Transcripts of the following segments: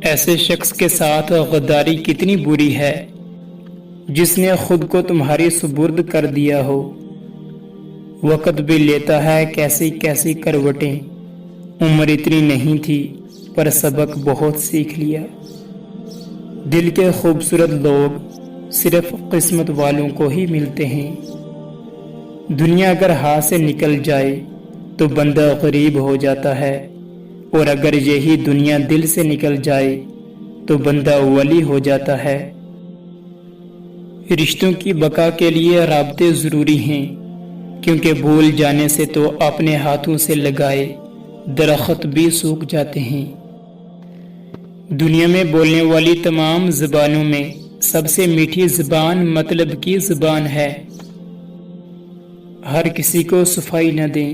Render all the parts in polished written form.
ایسے شخص کے ساتھ غداری کتنی بری ہے جس نے خود کو تمہاری سپرد کر دیا ہو۔ وقت بھی لیتا ہے کیسی کیسی کروٹیں، عمر اتنی نہیں تھی پر سبق بہت سیکھ لیا۔ دل کے خوبصورت لوگ صرف قسمت والوں کو ہی ملتے ہیں۔ دنیا اگر ہاتھ سے نکل جائے تو بندہ غریب ہو جاتا ہے، اور اگر یہی دنیا دل سے نکل جائے تو بندہ ولی ہو جاتا ہے۔ رشتوں کی بقا کے لیے رابطے ضروری ہیں، کیونکہ بھول جانے سے تو اپنے ہاتھوں سے لگائے درخت بھی سوکھ جاتے ہیں۔ دنیا میں بولنے والی تمام زبانوں میں سب سے میٹھی زبان مطلب کی زبان ہے۔ ہر کسی کو صفائی نہ دیں،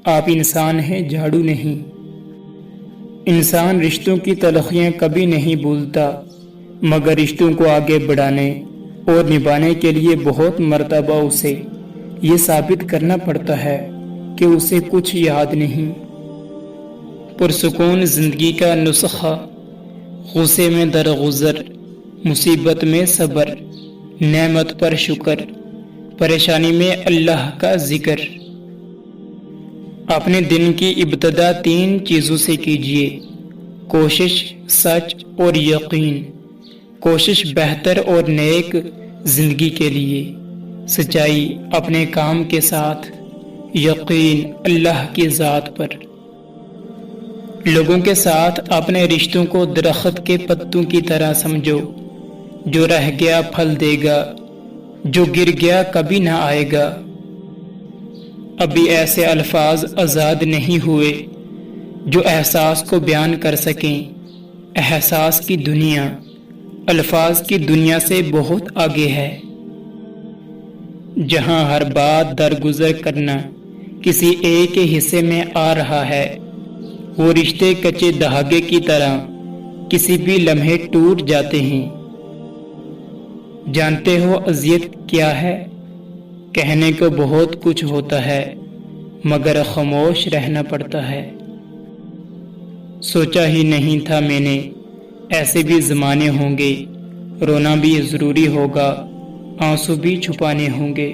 آپ انسان ہیں جھاڑو نہیں۔ انسان رشتوں کی تلخیاں کبھی نہیں بھولتا، مگر رشتوں کو آگے بڑھانے اور نبھانے کے لیے بہت مرتبہ اسے یہ ثابت کرنا پڑتا ہے کہ اسے کچھ یاد نہیں۔ پرسکون زندگی کا نسخہ: غصے میں درگزر، مصیبت میں صبر، نعمت پر شکر، پریشانی میں اللہ کا ذکر۔ اپنے دن کی ابتدا 3 چیزوں سے کیجیے: کوشش، سچ اور یقین۔ کوشش بہتر اور نیک زندگی کے لیے، سچائی اپنے کام کے ساتھ، یقین اللہ کی ذات پر۔ لوگوں کے ساتھ اپنے رشتوں کو درخت کے پتوں کی طرح سمجھو، جو رہ گیا پھل دے گا، جو گر گیا کبھی نہ آئے گا۔ ابھی ایسے الفاظ آزاد نہیں ہوئے جو احساس کو بیان کر سکیں۔ احساس کی دنیا الفاظ کی دنیا سے بہت آگے ہے، جہاں ہر بات درگزر کرنا کسی ایک کے حصے میں آ رہا ہے۔ وہ رشتے کچے دھاگے کی طرح کسی بھی لمحے ٹوٹ جاتے ہیں۔ جانتے ہو اذیت کیا ہے؟ کہنے کو بہت کچھ ہوتا ہے مگر خاموش رہنا پڑتا ہے۔ سوچا ہی نہیں تھا میں نے ایسے بھی زمانے ہوں گے، رونا بھی ضروری ہوگا، آنسو بھی چھپانے ہوں گے۔